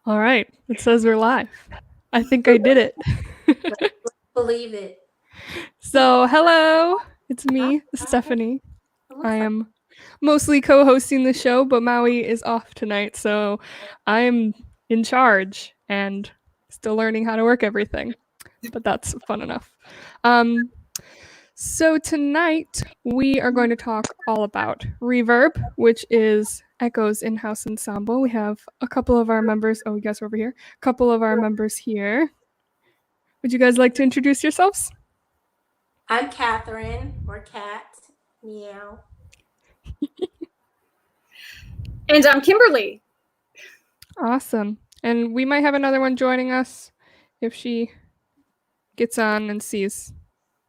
All right. It says we're live. I think I did it. Let's believe it. So, hello. It's me, Hi. Stephanie. It I looks like am mostly co hosting the show, but Maui is off tonight. So, I'm in charge and still learning how to work everything. But that's fun enough. Um, so, tonight we are going to talk all about Reverb, which is Echo's in house ensemble. We have a couple of our members. Oh, you guys are over here. A couple of our members here. Would you guys like to introduce yourselves? I'm Catherine or Cat. Meow. And I'm Kimberly. Awesome. And we might have another one joining us if she gets on and sees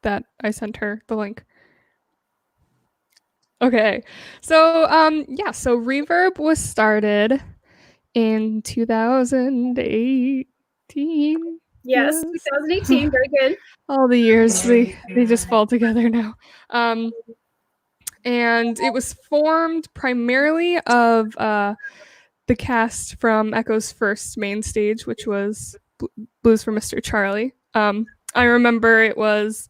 that I sent her the link. Okay. So so Reverb was started in 2018. Yes, 2018. Very good. All the years they just fall together now. And it was formed primarily of the cast from Echo's first main stage, which was Blues for Mr. Charlie. I remember it was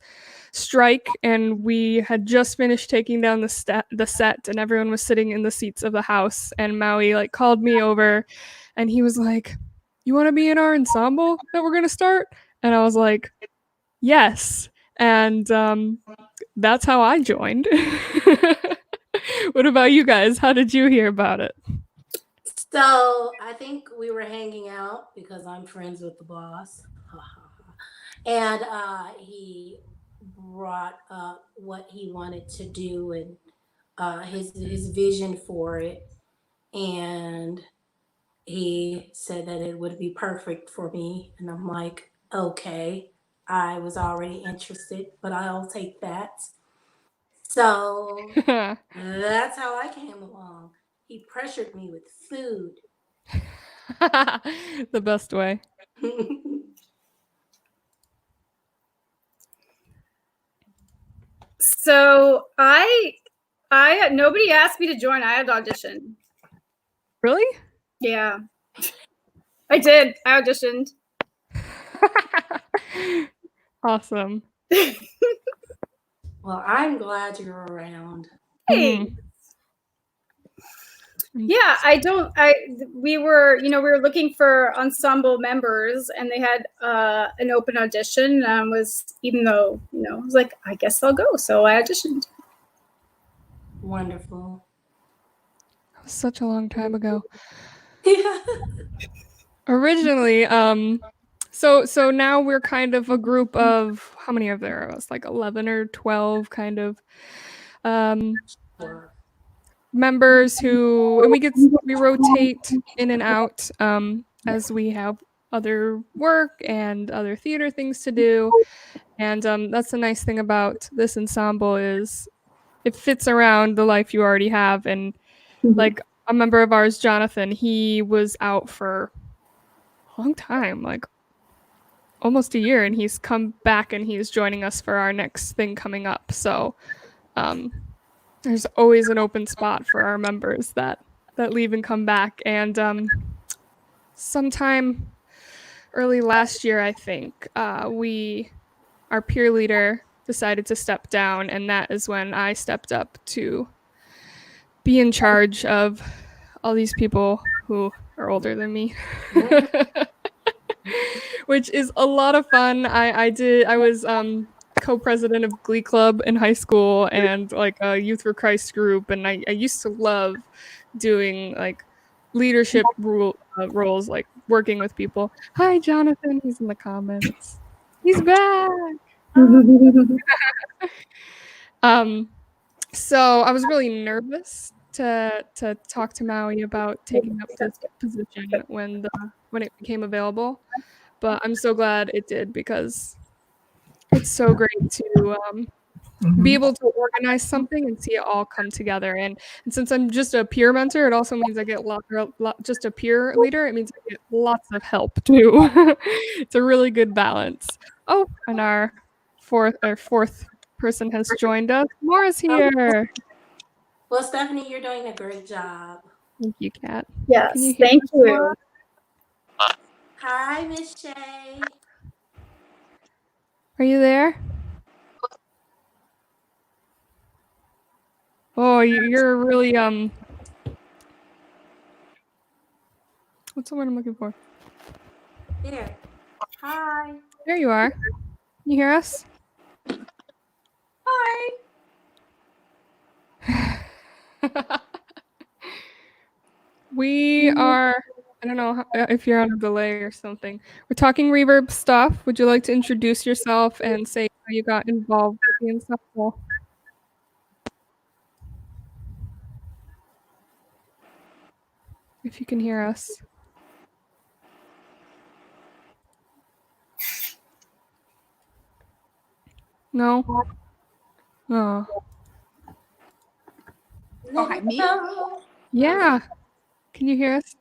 strike, and we had just finished taking down the set, and everyone was sitting in the seats of the house. And Maui called me over, and he was like, "You want to be in our ensemble that we're gonna start?" And I was like, "Yes." And that's how I joined. What about you guys? How did you hear about it? So I think we were hanging out because I'm friends with the boss. And he brought up what he wanted to do and his vision for it. And he said that it would be perfect for me. And I'm like, okay. I was already interested, but I'll take that. So that's how I came along. He pressured me with food. The best way. So I nobody asked me to join. I had auditioned. Really? Yeah. I did. I auditioned. Awesome. Well, I'm glad you're around. Hey. Yeah, we were looking for ensemble members, and they had an open audition. I was like, I guess I'll go. So I auditioned. Wonderful. That was such a long time ago. Yeah. Originally, so now we're kind of a group of, how many are there? It was 11 or 12 kind of members and we rotate in and out as we have other work and other theater things to do. And that's the nice thing about this ensemble is it fits around the life you already have. And a member of ours, Jonathan, he was out for a long time, almost a year, and he's come back and he's joining us for our next thing coming up. So there's always an open spot for our members that leave and come back. And sometime early last year, I think, our peer leader decided to step down, and that is when I stepped up to be in charge of all these people who are older than me. Which is a lot of fun. I was co-president of Glee Club in high school and a Youth for Christ group, and I used to love doing leadership roles, working with people. Hi, Jonathan. He's in the comments. He's back. So I was really nervous to talk to Maui about taking up this position when it became available, but I'm so glad it did because it's so great to be able to organize something and see it all come together. And since I'm just a peer mentor, it also means I get just a peer leader. It means I get lots of help too. It's a really good balance. Oh, and our fourth person has joined us. Maura's here. Well, Stephanie, you're doing a great job. Thank you, Kat. Yes, thank you. Hi, Miss Shay. Are you there? Oh, you're really what's the word I'm looking for? There. Hi. There you are. Can you hear us? Hi. We are, I don't know if you're on a delay or something. We're talking reverb stuff. Would you like to introduce yourself and say how you got involved with the ensemble? If you can hear us. No? Oh. Oh, hi, me? Hello. Yeah. Can you hear us?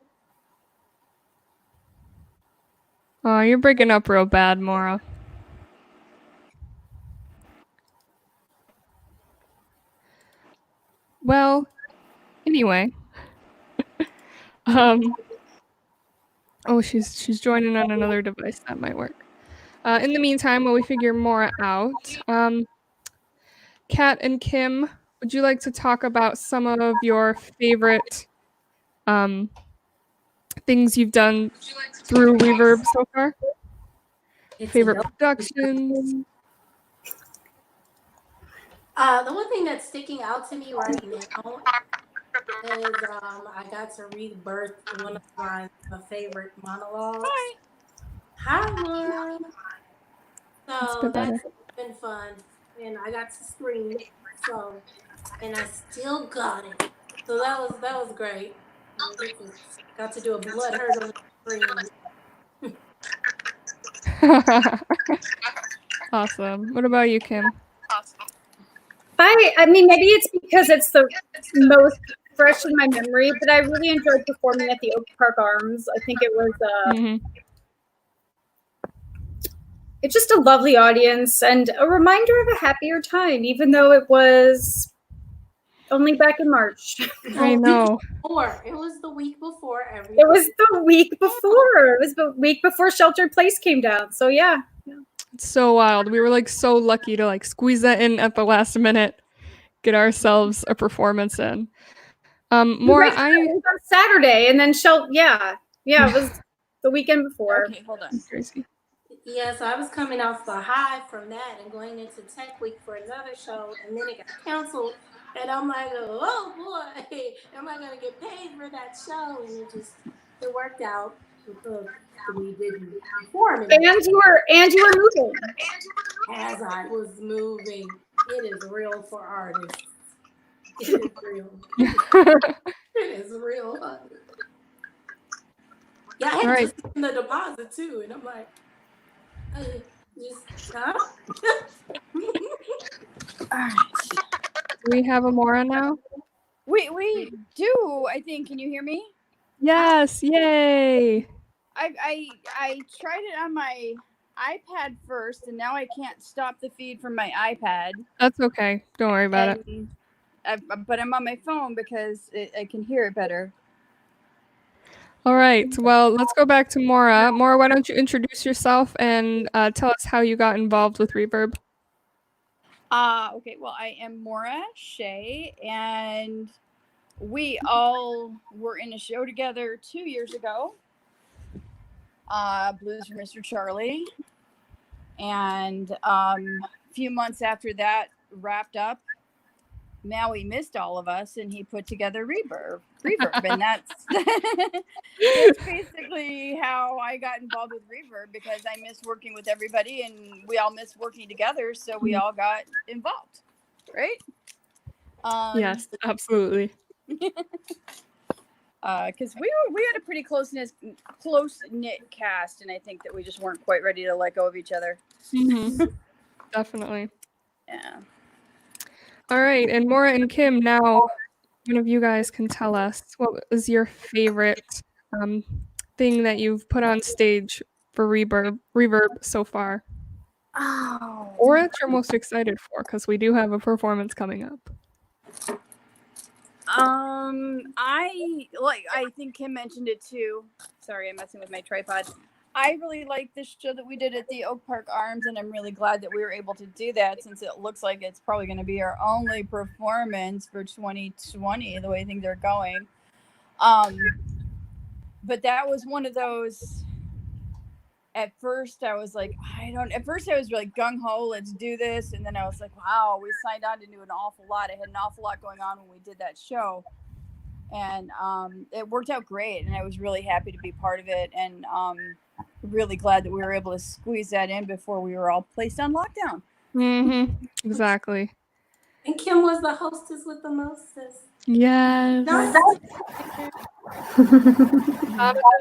Oh, you're breaking up real bad, Mora. Well, anyway. Oh, she's joining on another device. That might work. In the meantime, while we figure Mora out, Kat and Kim, would you like to talk about some of your favorite things you've done through Reverb so far? It's Favorite a productions? The one thing that's sticking out to me right now is I got to rebirth one of my favorite monologues. Hi, Laura. That's a So bit better. that's been fun, and I got to scream. So, and I still got it. So that was great. Got to do a blood hurdle scream. Awesome. What about you, Kim? I mean, maybe it's because it's the most fresh in my memory, but I really enjoyed performing at the Oak Park Arms. I think it was Mhm. it's just a lovely audience and a reminder of a happier time, even though it was only back in March. I know. It was the week before everything. It was the week before. It was the week before Shelter in Place came down. So yeah. It's so wild. We were like so lucky to like squeeze that in at the last minute, get ourselves a performance in. Mora, It was on Saturday, and then it was the weekend before. Okay, hold on. crazy. Yeah, so I was coming off the high from that and going into Tech Week for another show, and then it got canceled. And I'm like, oh boy, am I gonna get paid for that show? And it worked out because we didn't perform. And you were moving. As I was moving, it is real for artists. It is real. It is real. Yeah, I had All right. to send the deposit too, and I'm like, just huh? Do we have a Mora now? We do, I think. Can you hear me? Yes, yay. I tried it on my iPad first, and now I can't stop the feed from my iPad. That's okay. Don't worry about it. But I'm on my phone because I can hear it better. All right. Well, let's go back to Mora. Mora, why don't you introduce yourself and tell us how you got involved with Reverb? Okay. Well, I am Mora Shea, and we all were in a show together 2 years ago. Blues for Mr. Charlie. And a few months after that wrapped up, Maui missed all of us, and he put together Reverb, and that's basically how I got involved with Reverb, because I miss working with everybody, and we all miss working together, so we all got involved, right? Yes, absolutely. Because we had a pretty close knit cast, and I think that we just weren't quite ready to let go of each other. Mm-hmm. Definitely. Yeah. All right, and Mora and Kim, now one of you guys can tell us what was your favorite thing that you've put on stage for Reverb so far, Oh. or that you're most excited for, because we do have a performance coming up. I think Kim mentioned it too. Sorry, I'm messing with my tripod. I really like this show that we did at the Oak Park Arms, and I'm really glad that we were able to do that, since it looks like it's probably going to be our only performance for 2020, the way things are going. But that was one of those. At first, I was like, At first, I was like gung ho, let's do this, and then I was like, wow, we signed on to do an awful lot. I had an awful lot going on when we did that show, and it worked out great, and I was really happy to be part of it, and really glad that we were able to squeeze that in before we were all placed on lockdown. Exactly. And Kim was the hostess with the mostest. Yes. Jonathan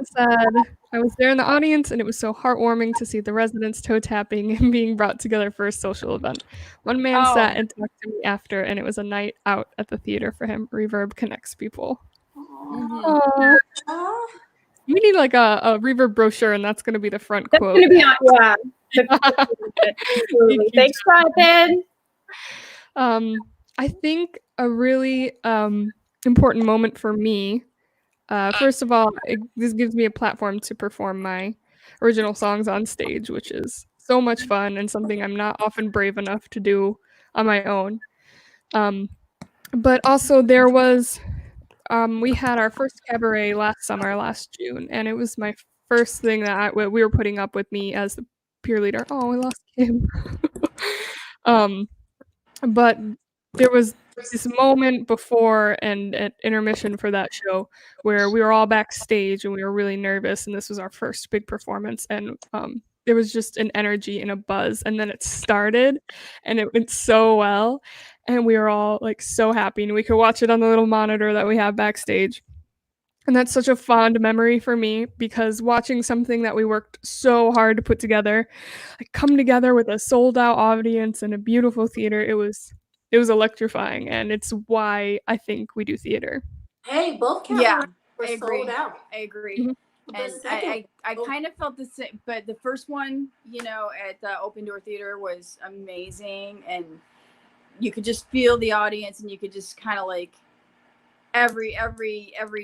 said, I was there in the audience, and it was so heartwarming to see the residents toe tapping and being brought together for a social event. One man sat and talked to me after, and it was a night out at the theater for him. Reverb connects people. Aww. We need like a Reverb brochure, and that's going to be the front That's quote. going to be on, Absolutely. Thanks, Jonathan. I think a really important moment for me, first of all, this gives me a platform to perform my original songs on stage, which is so much fun and something I'm not often brave enough to do on my own. But also there was, we had our first cabaret last June, and it was my first thing that we were putting up with me as the peer leader. Oh, we lost Kim. But there was this moment before and at intermission for that show where we were all backstage and we were really nervous, and this was our first big performance, and there was just an energy and a buzz, and then it started and it went so well, and we were all like so happy, and we could watch it on the little monitor that we have backstage. And that's such a fond memory for me, because watching something that we worked so hard to put together, like, come together with a sold out audience and a beautiful theater, it was electrifying, and it's why I think we do theater. Hey, both cabarets were sold out. I agree. Mm-hmm. And I kind of felt the same, but the first one, at the Open Door Theater was amazing, and you could just feel the audience, and you could just kind of like every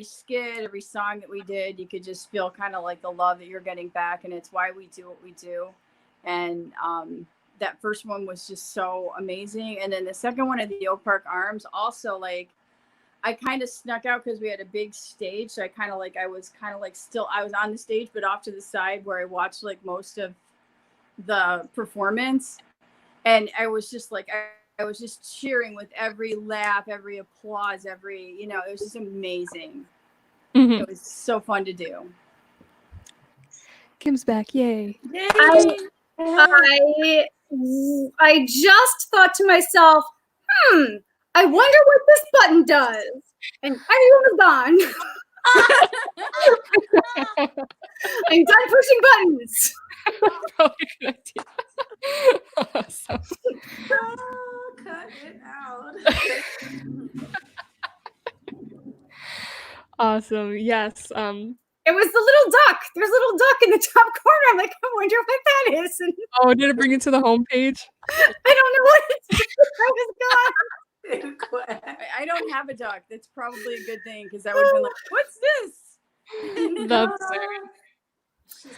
skit, every song that we did, you could just feel kind of like the love that you're getting back, and it's why we do what we do. And that first one was just so amazing, and then the second one at the Oak Park Arms also, like, I kind of snuck out because we had a big stage, so I was on the stage but off to the side where I watched like most of the performance, and I was just like I was just cheering with every laugh, every applause, it was just amazing. Mm-hmm. It was so fun to do. Kim's back, yay. I just thought to myself, I wonder what this button does. And everyone was gone. I'm done pushing buttons. Probably a good idea. Awesome. Oh, cut it out. Awesome. Yes. It was the little duck. There's a little duck in the top corner. I'm like, I wonder what that is. And oh, did it bring it to the homepage? I don't know what it's. I was gone. I don't have a duck. That's probably a good thing, because I would have been like, what's this? That's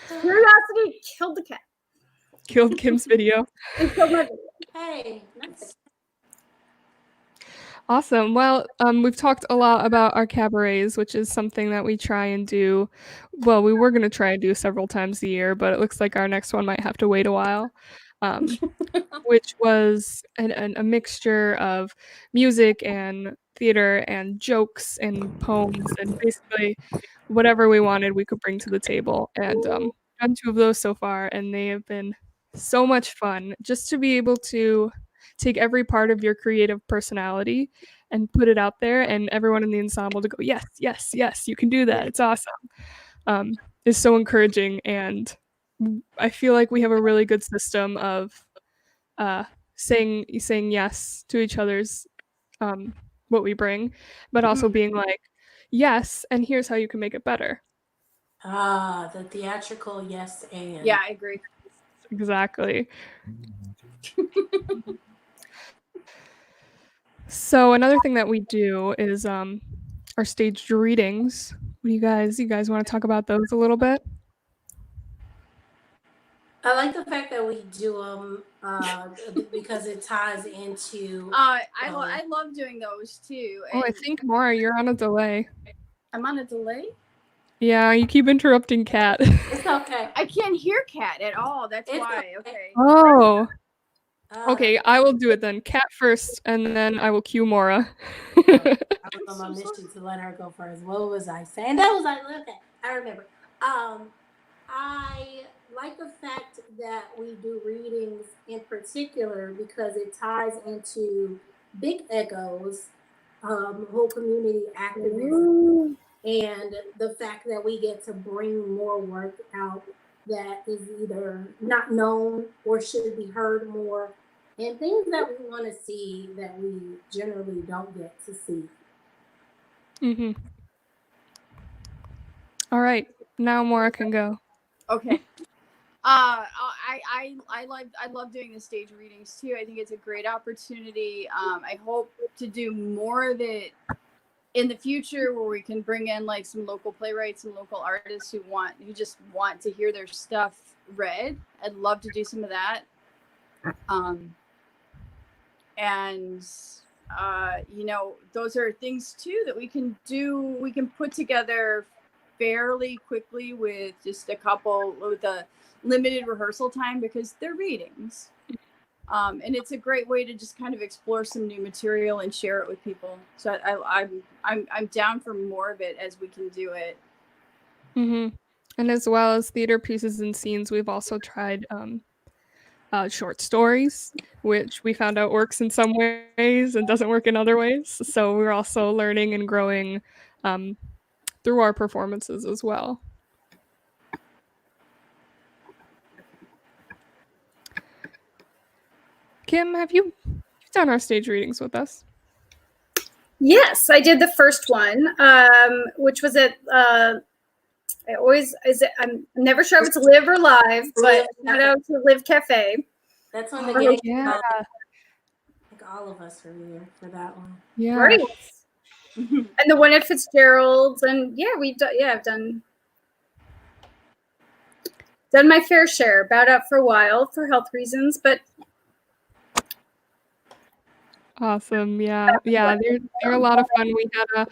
Curiosity killed the cat. Killed Kim's video. And killed my video. Hey, that's Awesome. Well, we've talked a lot about our cabarets, which is something that we try and do. Well, we were going to try and do several times a year, but it looks like our next one might have to wait a while. Which was a mixture of music and theater and jokes and poems, and basically whatever we wanted we could bring to the table. And done 2 of those so far, and they have been so much fun, just to be able to take every part of your creative personality and put it out there, and everyone in the ensemble to go, yes, yes, yes, you can do that. It's awesome. Is so encouraging, and I feel like we have a really good system of saying yes to each other's what we bring, but also being like, yes, and here's how you can make it better. the theatrical yes and. Yeah, I agree. Exactly. So another thing that we do is our staged readings. What do you guys want to talk about those a little bit? I like the fact that we do them because it ties into. I love doing those too. Oh, I And think Maura, you're on a delay. I'm on a delay. Yeah, you keep interrupting Kat. It's okay. I can't hear Kat at all. That's It's why. okay. Okay. Oh, okay. That's- I will do it then. Kat first, and then I will cue Maura. I was on my mission to let her go first. What was I saying? That was okay. I remember. I like the fact that we do readings in particular because it ties into Big Echoes, whole community activism, and the fact that we get to bring more work out that is either not known or should be heard more, and things that we want to see that we generally don't get to see. Mm-hmm. All right, now Maura can go. Okay. I love doing the stage readings too. I think it's a great opportunity. I hope to do more of it in the future, where we can bring in like some local playwrights and local artists who just want to hear their stuff read. I'd love to do some of that. Those are things too that we can do. We can put together fairly quickly with a limited rehearsal time, because they're readings. And it's a great way to just kind of explore some new material and share it with people. So I'm down for more of it as we can do it. Mm-hmm. And as well as theater pieces and scenes, we've also tried short stories, which we found out works in some ways and doesn't work in other ways. So we're also learning and growing through our performances as well. Kim, have you've done our stage readings with us? Yes, I did the first one, which was at. I'm never sure if it's Live or Live, but shout out to Live Cafe. That's when the Oh, gang, yeah. like all of us were there for that one. Yeah. Right. And the one at Fitzgerald's, and yeah, I've done my fair share. Bowed out for a while for health reasons, but Awesome. Yeah. They're a lot of fun. We had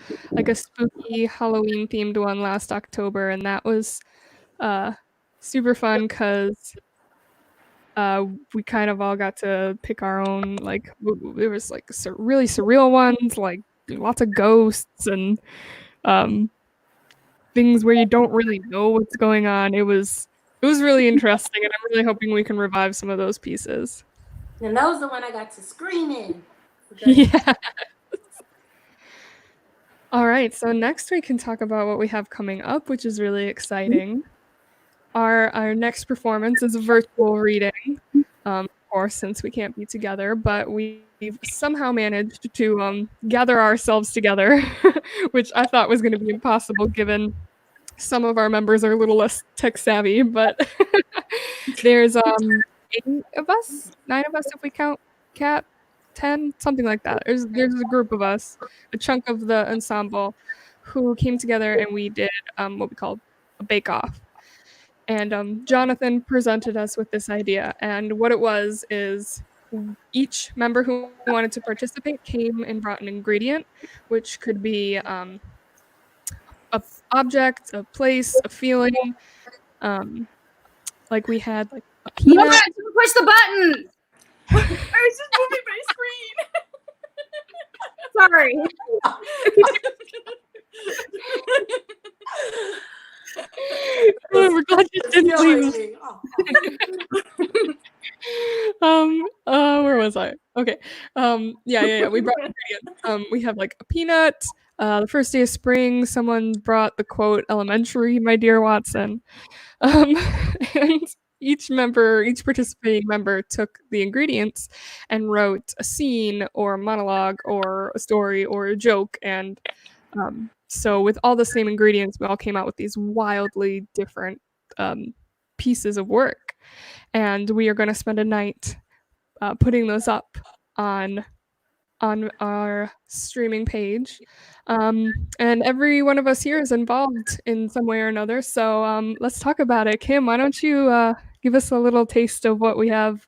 a spooky Halloween themed one last October, and that was super fun because we kind of all got to pick our own, like there was like really surreal ones, like lots of ghosts and things where you don't really know what's going on. It was really interesting, and I'm really hoping we can revive some of those pieces. And that was the one I got to scream in. Yeah. All right, so next we can talk about what we have coming up, which is really exciting. Our next performance is a virtual reading, of course, since we can't be together, but we've somehow managed to gather ourselves together, which I thought was going to be impossible given some of our members are a little less tech savvy, but there's 8 of us, 9 of us if we count Kat, 10, something like that. There's a group of us, a chunk of the ensemble, who came together and we did what we called a bake-off. And Jonathan presented us with this idea, and what it was is each member who wanted to participate came and brought an ingredient, which could be a object, a place, a feeling. Like we had like a peanut. Don't push the button. I was just moving my screen. Sorry. We're glad you didn't leave. Where was I? Okay. Yeah. We brought ingredients. We have like a peanut. The first day of spring, someone brought the quote "Elementary, my dear Watson," and each participating member took the ingredients and wrote a scene or a monologue or a story or a joke. And so with all the same ingredients, we all came out with these wildly different pieces of work. And we are going to spend a night putting those up on on our streaming page. And every one of us here is involved in some way or another. So let's talk about it. Kim, why don't you give us a little taste of what we have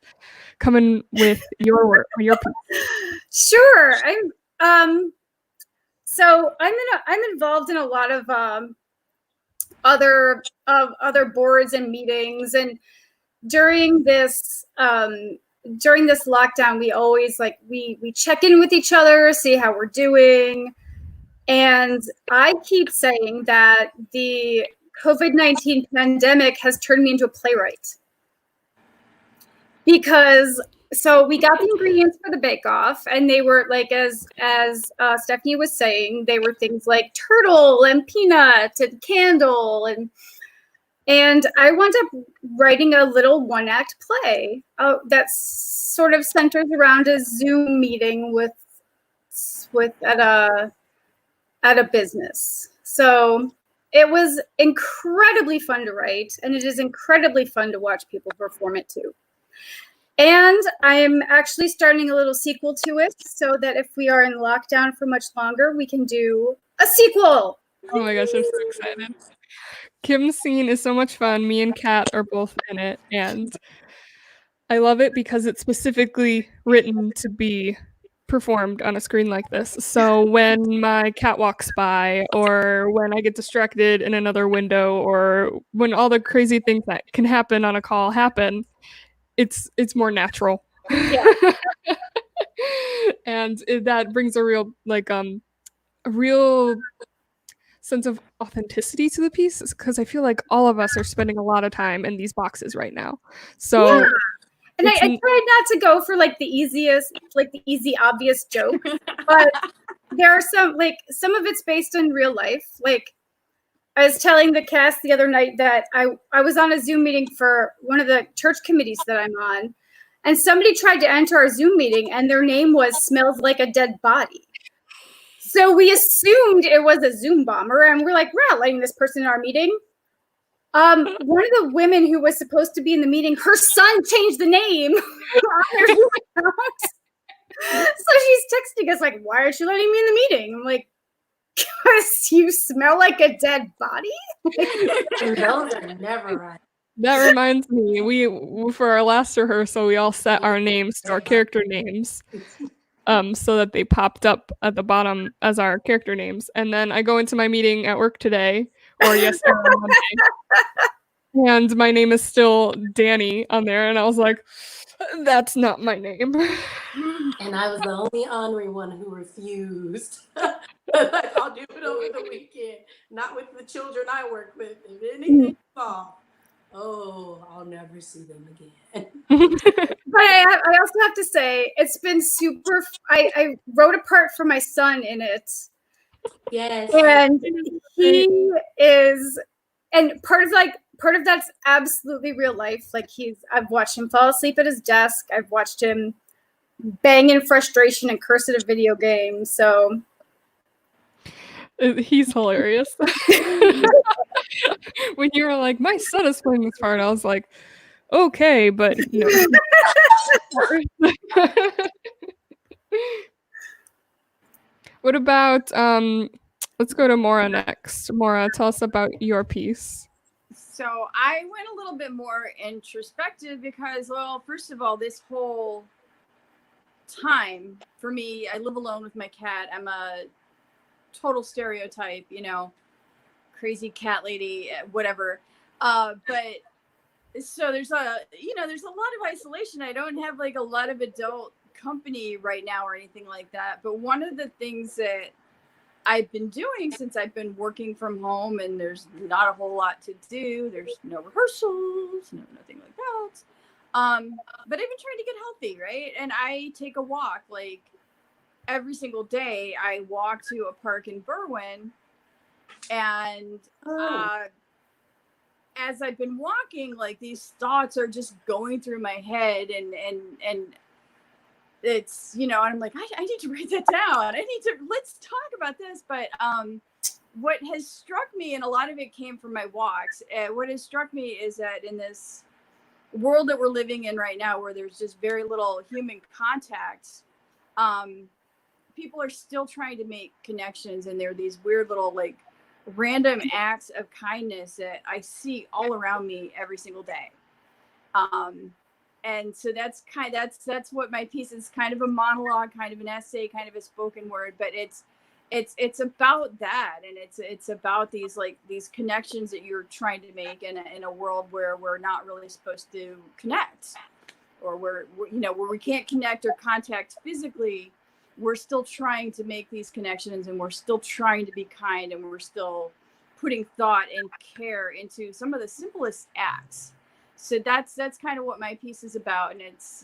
coming with your work, your piece? Sure. I'm involved in a lot of other boards and meetings, and during this lockdown, we always we check in with each other, see how we're doing. And I keep saying that the COVID-19 pandemic has turned me into a playwright, because so we got the ingredients for the bake-off, and they were like, as Stephanie was saying, they were things like turtle and peanut and candle, and I wound up writing a little one-act play that sort of centers around a Zoom meeting with at a business. So it was incredibly fun to write, and it is incredibly fun to watch people perform it too. And I'm actually starting a little sequel to it, so that if we are in lockdown for much longer, we can do a sequel. Oh my gosh, I'm so excited. Kim's scene is so much fun. Me and Kat are both in it, and I love it because it's specifically written to be performed on a screen like this. So when my cat walks by, or when I get distracted in another window, or when all the crazy things that can happen on a call happen, it's more natural. Yeah. And that brings a real sense of authenticity to the piece, because I feel like all of us are spending a lot of time in these boxes right now. So yeah. And I tried not to go for the easy, obvious joke, but there are some of it's based on real life. Like, I was telling the cast the other night that I was on a Zoom meeting for one of the church committees that I'm on, and somebody tried to enter our Zoom meeting, and their name was Smells Like a Dead Body. So we assumed it was a Zoom bomber, and we're like, we're not letting this person in our meeting. One of the women who was supposed to be in the meeting, her son changed the name on their Zoom account. So she's texting us like, why aren't you letting me in the meeting? I'm like, because you smell like a dead body? Those are never right. that reminds me, we for our last rehearsal, we all set our names to our character names, so that they popped up at the bottom as our character names. And then I go into my meeting at work today, or yesterday on Monday, and my name is still Danny on there, and I was like, that's not my name. And I was the only honorary one who refused. Like, I'll do it over the weekend, not with the children I work with. If anything's off, I'll never see them again. But I also have to say, it's been super. I wrote a part for my son in it. Yes. And he is, and part of that's absolutely real life. Like, I've watched him fall asleep at his desk. I've watched him bang in frustration and curse at a video game. So he's hilarious. When you were like, my son is playing this part, I was like, okay, but What about let's go to Maura next. Maura, tell us about your piece. So I went a little bit more introspective because, well, first of all, this whole time for me, I live alone with my cat. I'm a total stereotype, crazy cat lady, whatever. But so there's a lot of isolation. I don't have a lot of adult company right now or anything like that. But one of the things that I've been doing since I've been working from home, and there's not a whole lot to do. There's no rehearsals, nothing like that. But I've been trying to get healthy, right? And I take a walk every single day. I walk to a park in Berwyn, and as I've been walking, these thoughts are just going through my head, and it's, and I'm like, I need to write that down. Let's talk about this. But what has struck me, and a lot of it came from my walks, what has struck me is that in this world that we're living in right now, where there's just very little human contact, people are still trying to make connections, and there are these weird little like random acts of kindness that I see all around me every single day. And so that's what my piece is, kind of a monologue, kind of an essay, kind of a spoken word, but it's about that, and it's about these connections that you're trying to make in a world where we're not really supposed to connect, or where we can't connect or contact physically. We're still trying to make these connections, and we're still trying to be kind, and we're still putting thought and care into some of the simplest acts. So that's kind of what my piece is about. And it's,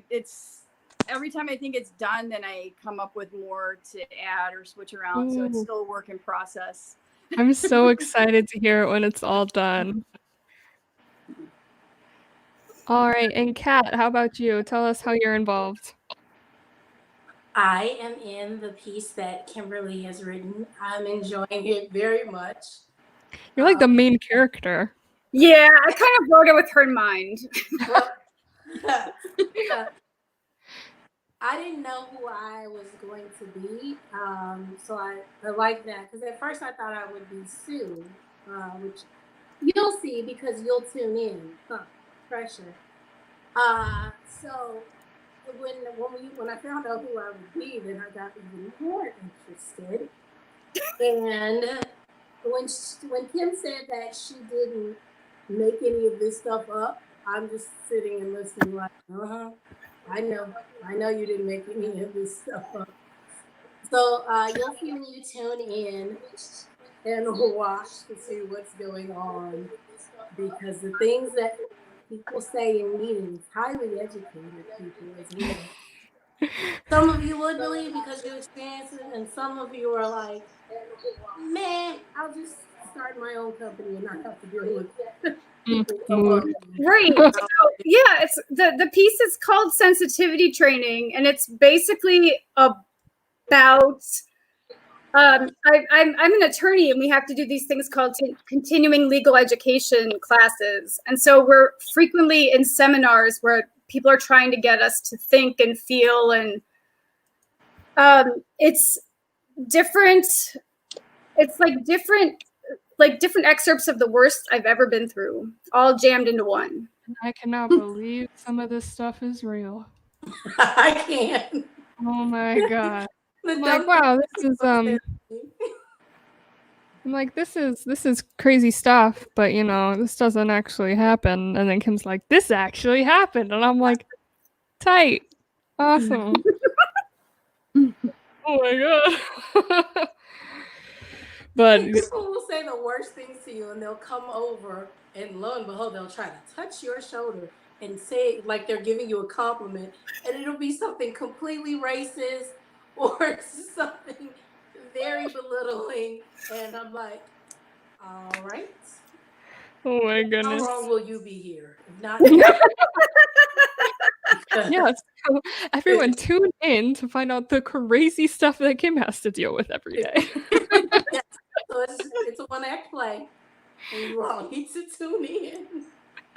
it's every time I think it's done, then I come up with more to add or switch around. So it's Ooh. still a work in process. I'm so excited to hear it when it's all done. All right, and Kat, how about you? Tell us how you're involved. I am in the piece that Kimberly has written. I'm enjoying it very much. You're like the main character. Yeah, I kind of wrote it with her in mind. Well, I didn't know who I was going to be, so I like that, because at first I thought I would be Sue, which you'll see because you'll tune in. Pressure. So when I found out who I would be, then I got even more interested. And when Kim said that she didn't make any of this stuff up, I'm just sitting and listening like, I know you didn't make any of this stuff up. So you'll see when you tune in and watch to see what's going on, because the things that people say in meetings, highly educated people as well. Some of you would believe because you experience it, and some of you are like, man, I'll just start my own company and not have to deal with Mood. Right. So yeah, it's the piece is called Sensitivity Training, and it's basically about I'm an attorney, and we have to do these things called continuing legal education classes. And so we're frequently in seminars where people are trying to get us to think and feel, and it's different. It's like different excerpts of the worst I've ever been through, all jammed into one. I cannot believe some of this stuff is real. I can't. Oh my god. I'm like, wow, this is I'm like, this is crazy stuff, but this doesn't actually happen. And then Kim's like, this actually happened, and I'm like, tight, awesome. Oh my god. But people will say the worst things to you, and they'll come over, and lo and behold, they'll try to touch your shoulder and say like they're giving you a compliment, and it'll be something completely racist or something very belittling, and I'm like, all right. oh my How goodness. long will you be here? If not, Yes. So everyone tune in to find out the crazy stuff that Kim has to deal with every day. So it's a one-act play, and you all need to tune in.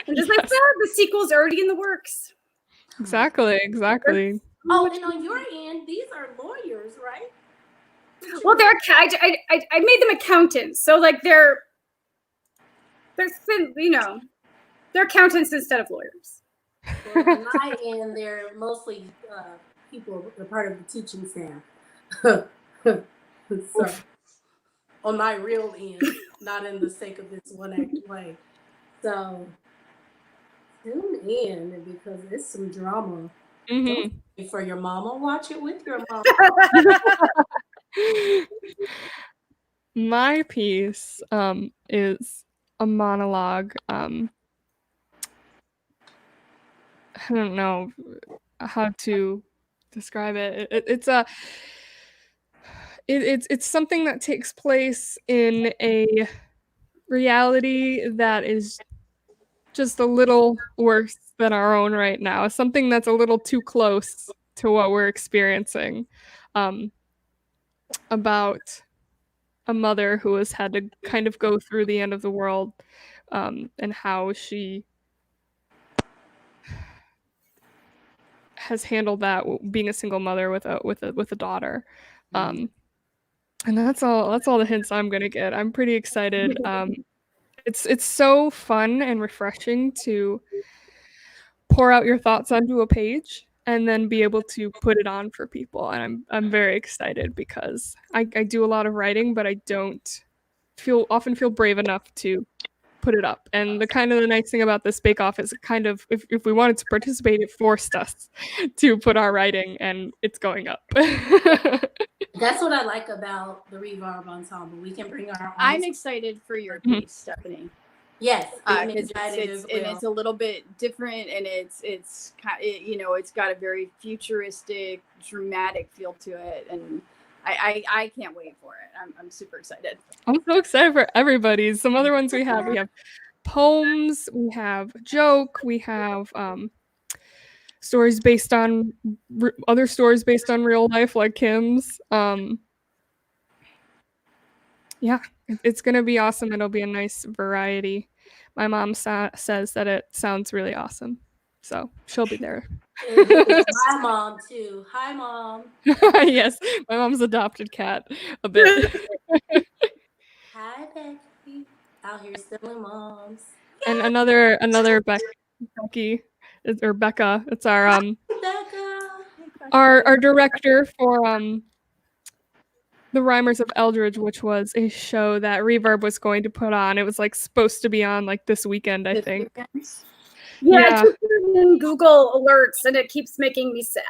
And just like that, the sequel's already in the works. Exactly. Oh, and on your end, these are lawyers, right? Well, I made them accountants, so like they're accountants instead of lawyers. Well, on my end, they're mostly people that are part of the teaching staff. So, on my real end, not in the sake of this one act play. So tune in, because it's some drama. Mm-hmm. For your mama, watch it with your mama. My piece is a monologue. I don't know how to describe it. It's something that takes place in a reality that is just a little worse than our own right now. Something that's a little too close to what we're experiencing. About a mother who has had to kind of go through the end of the world, and how she has handled that being a single mother with a daughter. And that's all the hints I'm gonna get. I'm pretty excited. It's so fun and refreshing to pour out your thoughts onto a page and then be able to put it on for people. And I'm very excited because I do a lot of writing, but I don't often feel brave enough to put it up. And the nice thing about this Bake Off is kind of, if we wanted to participate, it forced us to put our writing, and it's going up. That's what I like about the Reverb Ensemble. We can bring our own. I'm excited for your piece, Stephanie. Yes, I'm Because excited as well. it's a little bit different, and it's got a very futuristic, dramatic feel to it, and I can't wait for it. I'm super excited. I'm so excited for everybody. Some other ones we have poems, we have joke, we have stories based on other stories based on real life, like Kim's. Yeah, it's gonna be awesome. It'll be a nice variety. My mom says that it sounds really awesome, so she'll be there. My mom too. Hi, Mom. Yes, my mom's adopted cat a bit. Hi, Becky. Out here stealing moms. And another Becky or Becca. It's our Becca. our director for The Rhymers of Eldridge, which was a show that Reverb was going to put on. It was like supposed to be on like this weekend, I think. Yeah, Yeah. I keep getting in Google alerts and it keeps making me sad.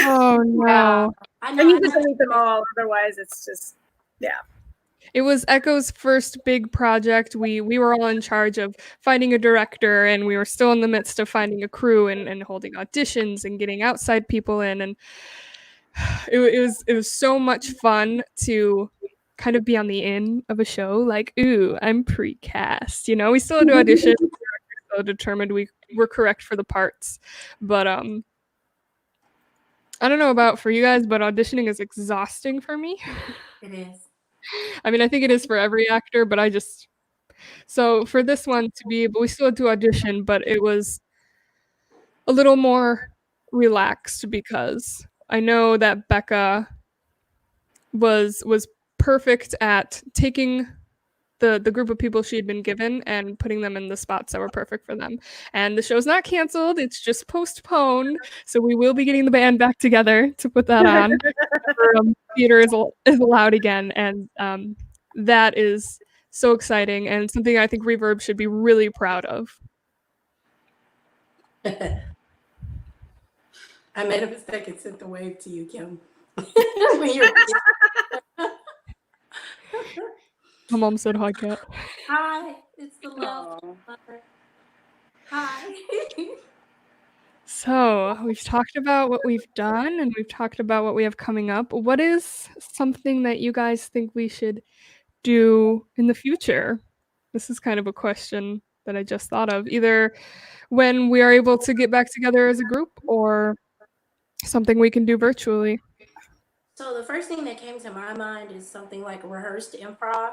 Oh no. I I know. need to delete them all, otherwise it's just It was Echo's first big project. We were all in charge of finding a director, and we were still in the midst of finding a crew and holding auditions and getting outside people in, and it was so much fun to kind of be on the end of a show, like, ooh, I'm pre-cast. You know, we still had to audition. The director so determined we were correct for the parts. But I don't know about for you guys, but auditioning is exhausting for me. It is. I mean, I think it is for every actor, but so for this one to be able, we still had to audition, but it was a little more relaxed because I know that Becca was perfect at taking the group of people she had been given and putting them in the spots that were perfect for them. And the show's not canceled, it's just postponed. So we will be getting the band back together to put that on. Theater is allowed again, and that is so exciting and something I think Reverb should be really proud of. I made a mistake and sent the wave to you, Kim. When you're My mom said hi, cat. hi, it's the love. Hi. So we've talked about what we've done and we've talked about what we have coming up. What is something that you guys think we should do in the future? This is kind of a question that I just thought of. Either when we are able to get back together as a group or something we can do virtually. So the first thing that came to my mind is something like rehearsed improv,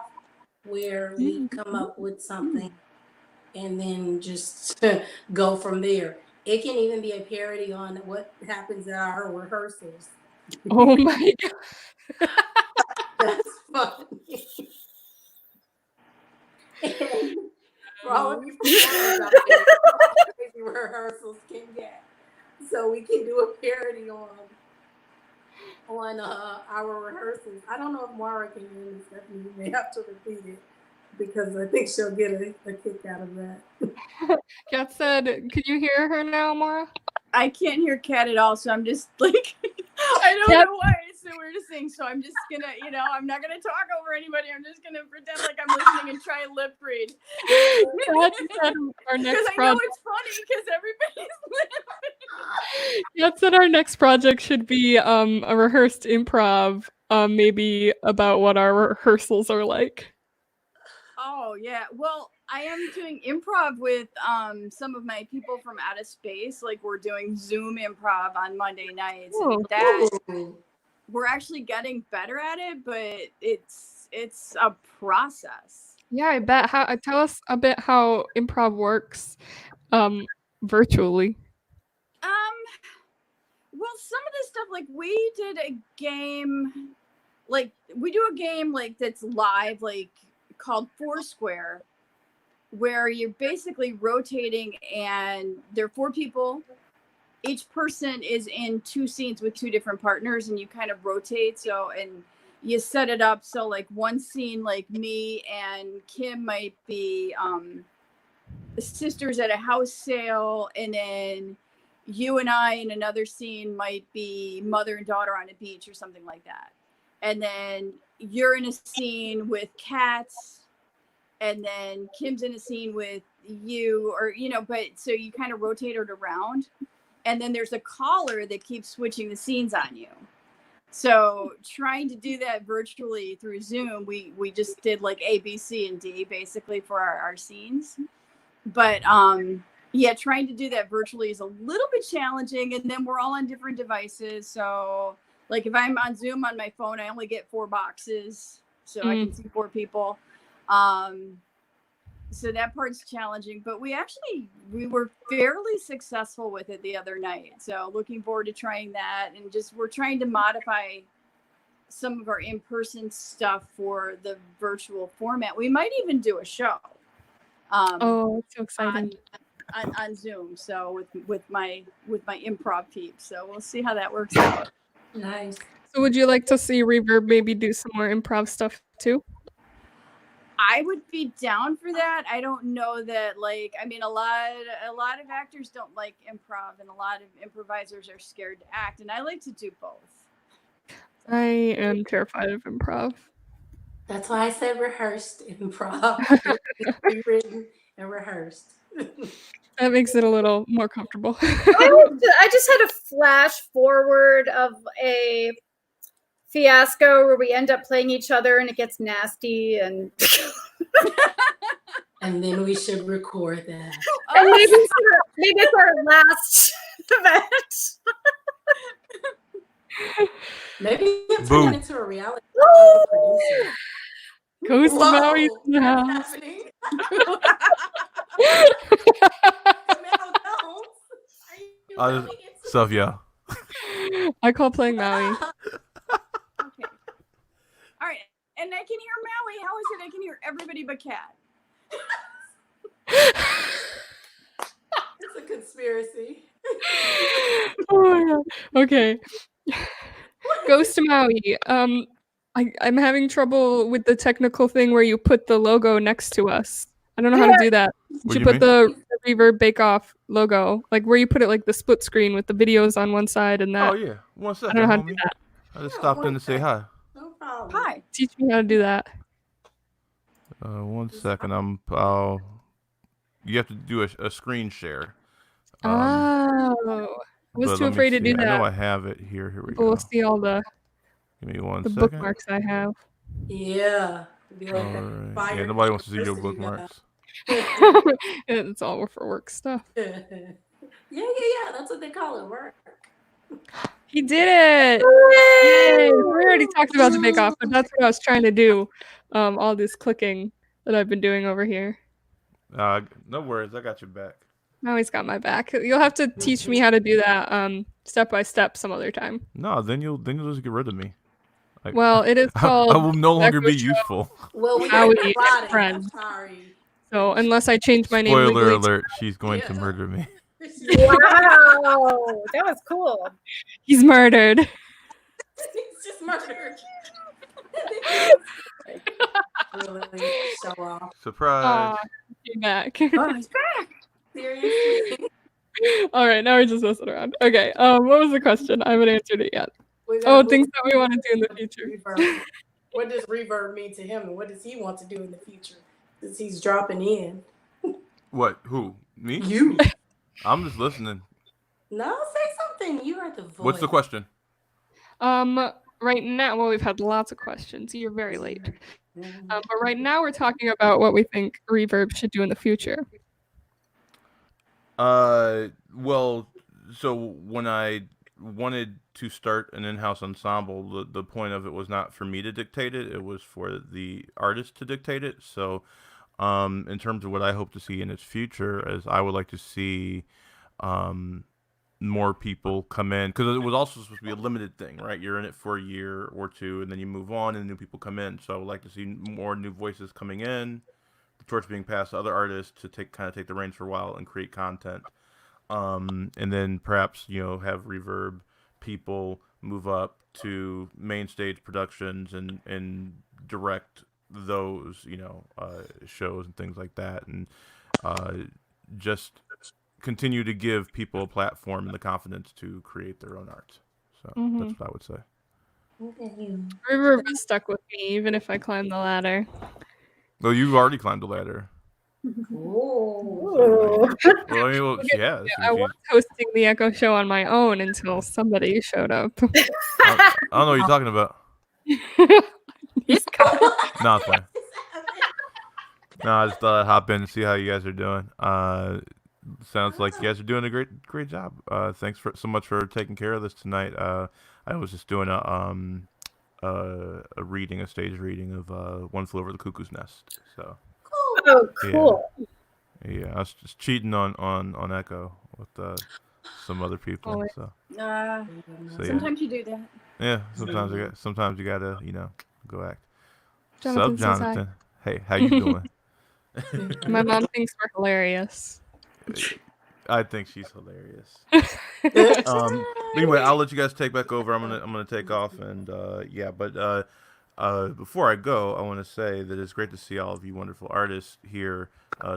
where we come up with something and then just go from there. It can even be a parody on what happens at our rehearsals. Oh my God. That's funny. And for all of you performers out there, how crazy rehearsals can get. So we can do a parody on our rehearsals. I don't know if Mara can hear this. Stephanie, you may have to repeat it because I think she'll get a kick out of that. Kat said, can you hear her now, Mara? I can't hear Kat at all, so I'm just like, I don't Kat- know why it's the weirdest thing. So I'm just gonna, I'm not gonna talk over anybody. I'm just gonna pretend like I'm listening and try and lip read. Kat said our Because next I know project. it's funny because everybody's listening. Kat said our next project should be a rehearsed improv, maybe about what our rehearsals are like. Oh yeah. Well, I am doing improv with some of my people from out of space. Like we're doing Zoom improv on Monday nights. Oh, And that Ooh. we're actually getting better at it, but it's a process. Yeah, I bet. Tell us a bit how improv works virtually. well, some of this stuff, like we did a game, like we do a game like that's live, like called Foursquare, where you're basically rotating, and there are 4 people. Each person is in 2 scenes with 2 different partners, and you kind of rotate. So, and you set it up so like one scene, like me and Kim might be sisters at a house sale, and then you and I in another scene might be mother and daughter on a beach or something like that. And then you're in a scene with cats, and then Kim's in a scene with you, or, you know, but so you kind of rotate it around. And then there's a caller that keeps switching the scenes on you. So trying to do that virtually through Zoom, we just did like A, B, C, and D basically for our scenes. But yeah, trying to do that virtually is a little bit challenging. And then we're all on different devices. So like if I'm on Zoom on my phone, I only get 4 boxes. So I can see 4 people. So that part's challenging, but we were fairly successful with it the other night. So looking forward to trying that, and just we're trying to modify some of our in-person stuff for the virtual format. We might even do a show. Oh, it's so exciting. On Zoom. So with my improv peeps. So we'll see how that works out. Nice. So would you like to see Reverb maybe do some more improv stuff too? I would be down for that. I don't know that, like, I mean, a lot of actors don't like improv, and a lot of improvisers are scared to act, and I like to do both. I am terrified of improv. That's why I said rehearsed improv. Written and rehearsed. That makes it a little more comfortable. I just had a flash forward of a fiasco where we end up playing each other and it gets nasty, and And then we should record that. and maybe it's our last event. Maybe it's Boo. turning into a reality Woo! producer. Ghost Whoa, Maui's in the what's house. happening? I just- Stuff, yeah. I call playing Maui. Okay. All right. And I can hear Maui. How is it I can hear everybody but Cat? It's a conspiracy. Oh my god. Okay. Ghost Maui. I'm having trouble with the technical thing where you put the logo next to us. I don't know how to do that. What You do you put mean? the Reverb Bake Off logo, like where you put it, like the split screen with the videos on one side and that. Oh yeah. One I second, don't know how to homie. do that. I just stopped in to say hi. No problem. Hi. Teach me how to do that. One second. You have to do a screen share. Oh, I was but too let me afraid to see. do I know I that. have it here. Here we People go. will see all the Give me one the second. bookmarks I have. Yeah. Be like that Alright. fire Yeah, nobody wants to see your person you got. bookmarks. It's all for work stuff. Yeah. That's what they call it, work. He did it! Yay! We already talked about the Bake Off, but that's what I was trying to do. All this clicking that I've been doing over here. No worries. I got your back. Maui's got my back. You'll have to teach me how to do that step by step some other time. No, then you'll just get rid of me. Like, Well, it is called I will no longer Echo be Show. useful. Well, we Howie got and Friday. I'm friends. sorry. So unless I change my name Spoiler legally, alert, she's going to Yeah. murder me. Wow, that was cool. he's murdered. It's just murder. Really show off. Surprise. Aw, came back. Oh, he's back. Seriously. All right, now we're just messing around. Okay, what was the question? I haven't answered it yet. We gotta Oh, move things on that we want to to do in the future. reverb. What does reverb mean to him, and what does he want to do in the future? Since he's dropping in. What? Who? Me? You. I'm just listening. No, say something. You are the voice. What's the question? Right now, well, we've had lots of questions. You're very late. But right now, we're talking about what we think Reverb should do in the future. Well, so when I wanted to start an in-house ensemble, the point of it was not for me to dictate it; it was for the artist to dictate it. So, in terms of what I hope to see in its future, as I would like to see, more people come in, because it was also supposed to be a limited thing, right? You're in it for a year or two, and then you move on, and new people come in. So I would like to see more new voices coming in, the torch being passed to other artists to take the reins for a while and create content. And then perhaps have Reverb people move up to main stage productions and direct those shows and things like that, and just continue to give people a platform and the confidence to create their own art. So that's what I would say. Look at you. Reverb is stuck with me even if I climb the ladder. Well, you've already climbed the ladder. Oh. Ooh. Well, I mean, well, she has. I was hosting the Echo Show on my own until somebody showed up. I don't know what you're talking about. He's got it. No, it's fine. No, I just thought I'd hop in and see how you guys are doing. Sounds like you guys are doing a great job. Thanks so much for taking care of this tonight. I was just doing a stage reading of One Flew Over the Cuckoo's Nest. So Oh, cool. yeah, I was just cheating on Echo with some other people. So yeah. Sometimes you do that. Yeah, sometimes you gotta go act. Jonathan Sup, says hi. Jonathan? Hey, how you doing? My mom thinks we're hilarious. I think she's hilarious. Anyway, I'll let you guys take back over. I'm gonna take off, and but before I go, I want to say that it's great to see all of you wonderful artists here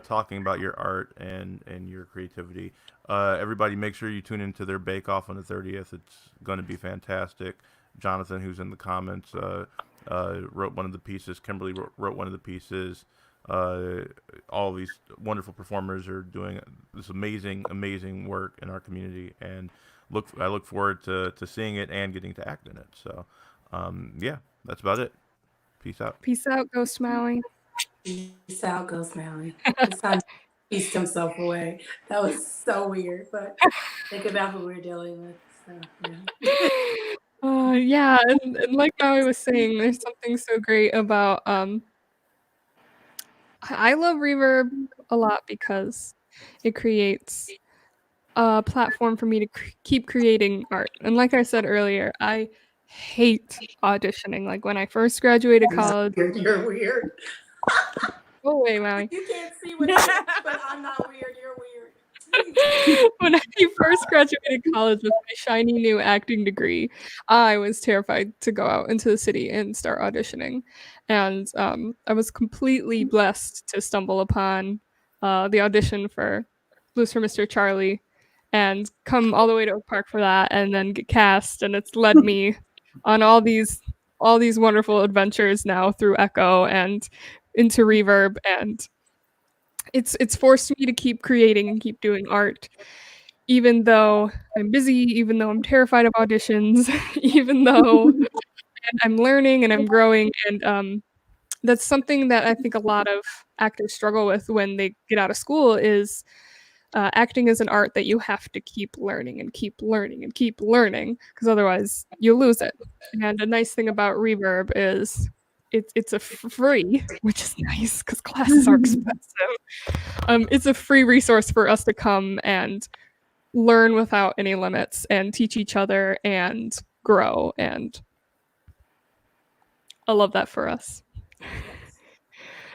talking about your art and your creativity. Everybody, make sure you tune into their Bake Off on the 30th. It's going to be fantastic. Jonathan, who's in the comments, wrote one of the pieces. Kimberly wrote one of the pieces. All of these wonderful performers are doing this amazing work in our community, and I look forward to seeing it and getting to act in it. So, that's about it. Peace out. Peace out, Ghost Maui. Peace out, Ghost Maui. His son pieced himself away. That was so weird, but think about who we're dealing with. So, yeah. Yeah, and like Maui was saying, there's something so great about I love Reverb a lot because it creates a platform for me to keep creating art. And like I said earlier, I hate auditioning. Like when I first graduated college. You're weird. Go away, Maui. You can't see what it is, but I'm not weird. You're weird. When I first graduated college with my shiny new acting degree, I was terrified to go out into the city and start auditioning. And I was completely blessed to stumble upon the audition for Blues for Mr. Charlie and come all the way to Oak Park for that and then get cast. And it's led me on all these wonderful adventures now through Echo and into Reverb, and it's forced me to keep creating and keep doing art, even though I'm busy, even though I'm terrified of auditions, even though I'm learning and I'm growing. And that's something that I think a lot of actors struggle with when they get out of school is acting is an art that you have to keep learning and keep learning and keep learning, because otherwise you lose it. And a nice thing about Reverb is it's a free, which is nice because classes are expensive. It's a free resource for us to come and learn without any limits and teach each other and grow. And I love that for us.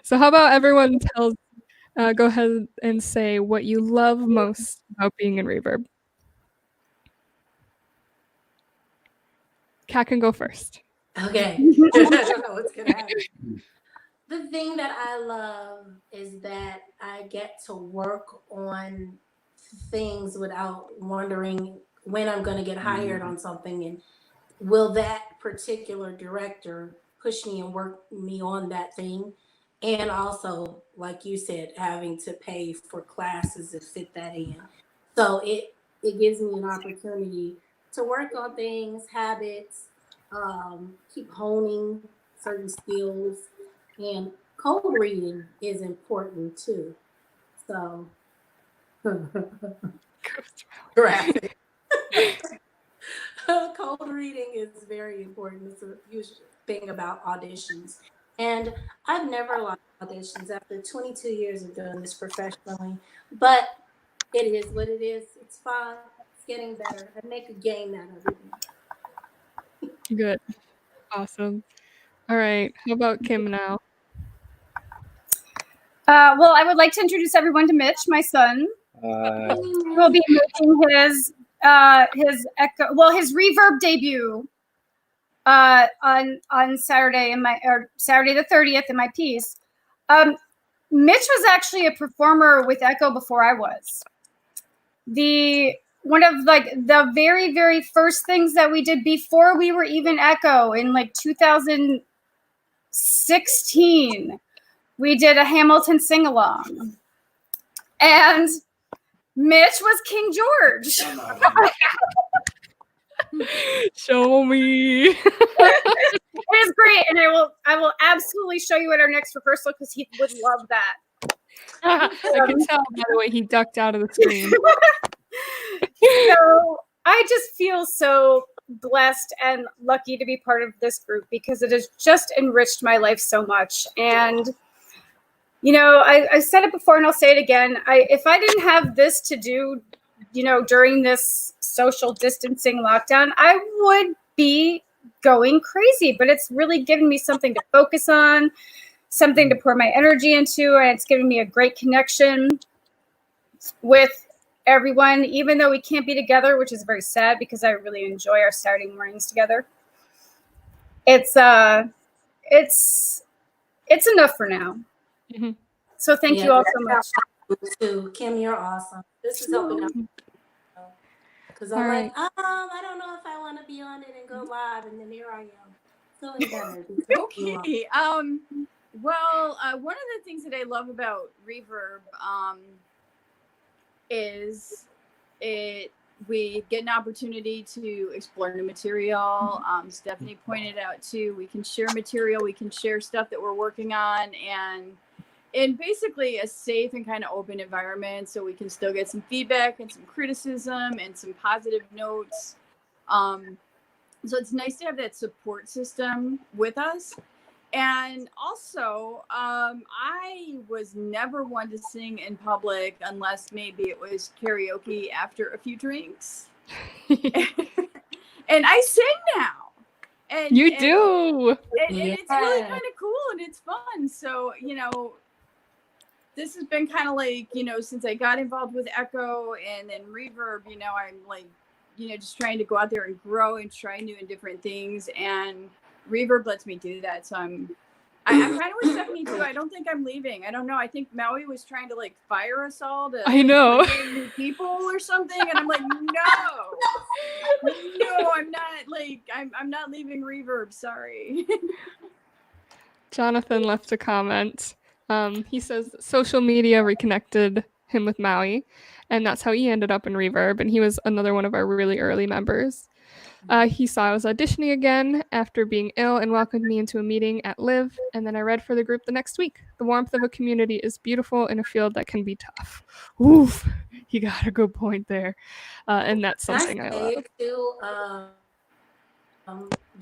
So how about everyone go ahead and say what you love most about being in Reverb. Kat can go first. Okay. I don't know what's gonna happen. The thing that I love is that I get to work on things without wondering when I'm going to get hired on something, and will that particular director push me and work me on that thing. And also, like you said, having to pay for classes to fit that in. So it gives me an opportunity to work on things, habits, keep honing certain skills, and code reading is important too. So graphic. Code reading is very important. It's a huge thing about auditions. And I've never liked auditions after 22 years of doing this professionally, but it is what it is. It's fine. getting better. I make a game out of it. Good. Awesome. All right. How about Kim now? Well, I would like to introduce everyone to Mitch, my son. Who will be making his Echo, well, his Reverb debut on Saturday Saturday the 30th in my piece. Mitch was actually a performer with Echo before I was. One of like the very, very first things that we did before we were even Echo in like 2016, we did a Hamilton sing-along. And Mitch was King George. Show me. It is great, and I will absolutely show you at our next rehearsal because he would love that. I can tell by the way he ducked out of the screen. So I just feel so blessed and lucky to be part of this group because it has just enriched my life so much. And you know, I said it before and I'll say it again. If I didn't have this to do, you know, during this social distancing lockdown, I would be going crazy. But it's really given me something to focus on, something to pour my energy into, and it's given me a great connection with everyone, even though we can't be together, which is very sad because I really enjoy our Saturday mornings together. It's enough for now. Mhm. So thank you all so much. Too. Kim, you're awesome. This is helping out. Because I'm All like, I don't know if I want to be on it and go live, and then here I am, feeling better. because you are. Okay. Well, one of the things that I love about Reverb is we get an opportunity to explore new material. Stephanie pointed out too, we can share material, we can share stuff that we're working on, and in basically a safe and kind of open environment, so we can still get some feedback and some criticism and some positive notes. So it's nice to have that support system with us. And also, I was never one to sing in public unless maybe it was karaoke after a few drinks. And I sing now. And, You and- do. and it's really Yeah. kind of cool and it's fun. So, you know, this has been kind of like, you know, since I got involved with Echo and then Reverb, you know, I'm like, you know, just trying to go out there and grow and try new and different things. And Reverb lets me do that. So I'm kind of with Stephanie too. I don't think I'm leaving. I don't know. I think Maui was trying to like fire us all to I know. like, get new people or something. And I'm like, no, I'm not like, I'm not leaving Reverb. Sorry. Jonathan left a comment. He says social media reconnected him with Maui, and that's how he ended up in Reverb. And he was another one of our really early members. He saw I was auditioning again after being ill and welcomed me into a meeting at Live. And then I read for the group the next week. The warmth of a community is beautiful in a field that can be tough. Oof, he got a good point there. And that's something I love. Too,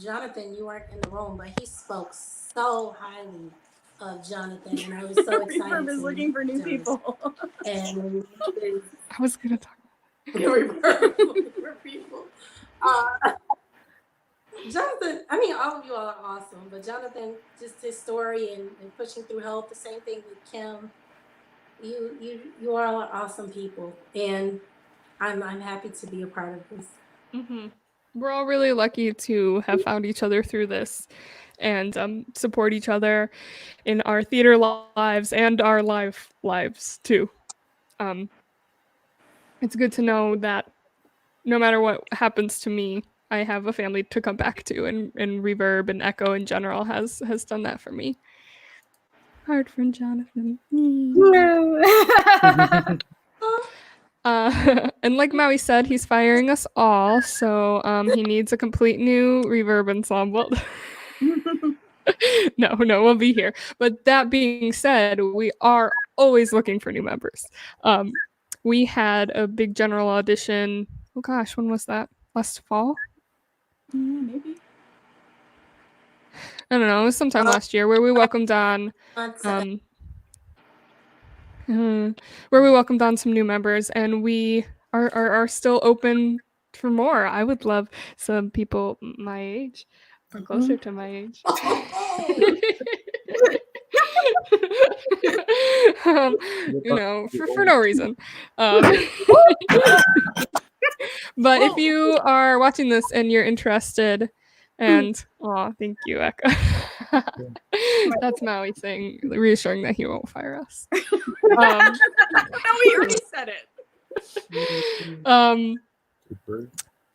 Jonathan, you weren't in the room, but he spoke so highly of Jonathan, and I was so excited. Reverb is to looking for new Jonathan. people. And I was gonna talk. for people. Jonathan, I mean, all of you all are awesome, but Jonathan, just his story and pushing through health, the same thing with Kim. You are all awesome people, and I'm happy to be a part of this. Mm-hmm. We're all really lucky to have found each other through this and support each other in our theater lives and our live lives too. It's good to know that no matter what happens to me, I have a family to come back to, and Reverb and Echo in general has done that for me. Hard friend Jonathan. And like Maui said, he's firing us all, so he needs a complete new Reverb ensemble. No, we'll be here. But that being said, we are always looking for new members. We had a big general audition. Oh gosh, when was that? Last fall? Yeah, maybe. I don't know. It was sometime last year where we welcomed on where we welcomed on some new members, and we are still open for more. I would love some people my age or closer to my age. For no reason. But if you are watching this and you're interested, and thank you, Echo. That's Maui saying, reassuring that he won't fire us. No, he already said it.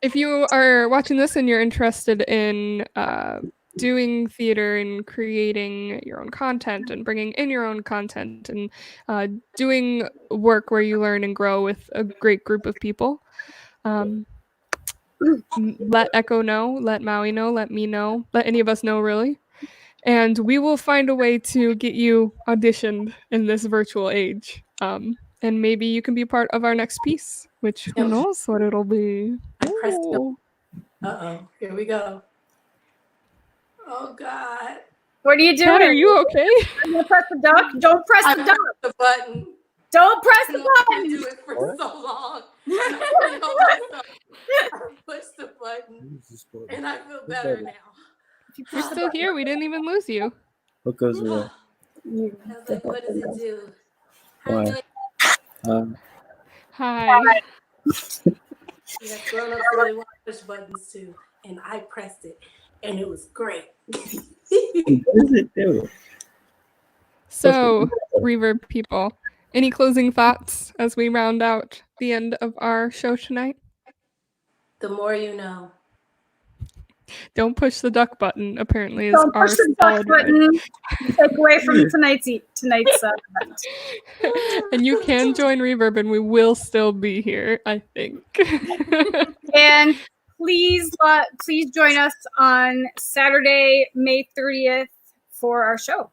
If you are watching this and you're interested in doing theater and creating your own content and bringing in your own content and doing work where you learn and grow with a great group of people, let Echo know, let Maui know, let me know, let any of us know, really. And we will find a way to get you auditioned in this virtual age. And maybe you can be part of our next piece, which who knows what it'll be. Uh-oh. Here we go. Oh, God. What are you doing? Kat, are you okay? You gonna press the duck? Don't press I the duck. pressed the button. Don't press I the wanted button. to do it for so long. I pushed the button, and I feel better now. You're still here. We didn't even lose you. What goes away? I was like, what does it do? Why? Hi. Yeah, grown-ups really want to push buttons too, and I pressed it, and it was great. What does it do? So, Reverb people, any closing thoughts as we round out the end of our show tonight? The more you know. Don't push the duck button, apparently, is Don't our push the duck solid word. button. Take away from tonight's event. And you can join Reverb and we will still be here, I think. And please join us on Saturday, May 30th for our show.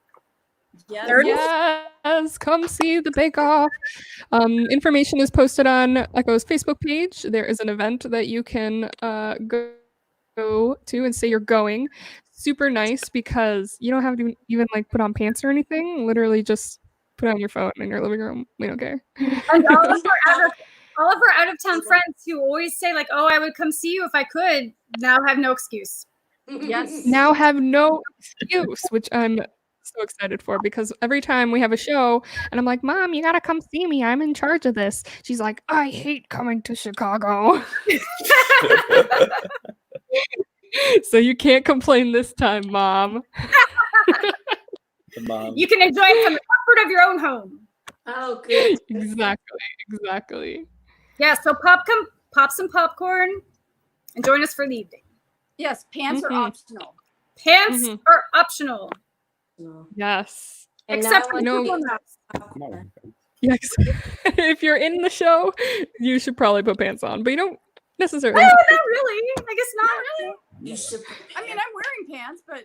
Yes, come see the Bake Off. Information is posted on Echo's Facebook page. There is an event that you can go to and say you're going. Super nice because you don't have to even like put on pants or anything. Literally just put on your phone in your living room. We don't care. And all of our out of town friends who always say like, "Oh, I would come see you if I could," now have no excuse. Yes. Now have no excuse, which I'm so excited for because every time we have a show and I'm like, Mom, you gotta come see me. I'm in charge of this. She's like, I hate coming to Chicago. So you can't complain this time, Mom. The mom. You can enjoy it from the comfort of your own home. Oh, good. Exactly. Yeah, so pop some popcorn and join us for the evening. Yes, pants are optional. Pants are optional. Yes. And Except now for I no- want No. Yes. If you're in the show, you should probably put pants on, but you don't necessarily. No, have to. not really. I guess not. you should. I mean, I'm wearing pants, but